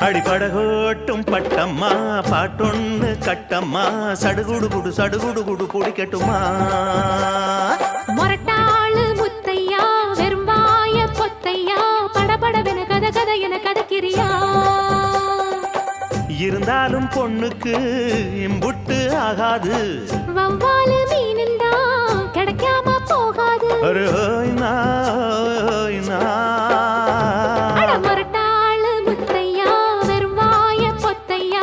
அடிபடகோட்டும் பட்டம்மா பாட்டொன்னு கட்டம்மா சடுகுடு குடு சடுகுடு குடு குடிக்கட்டுமா மொரட்டாளு முத்தையா வெறும்பாய பொத்தையா படபடவென கத கத என கதக்கிறியா இருந்தாலும் பொண்ணுக்கு இம்புட்டு ஆகாது வவ்வாலு மீனுந்தா கிடைக்காம போகாது நான்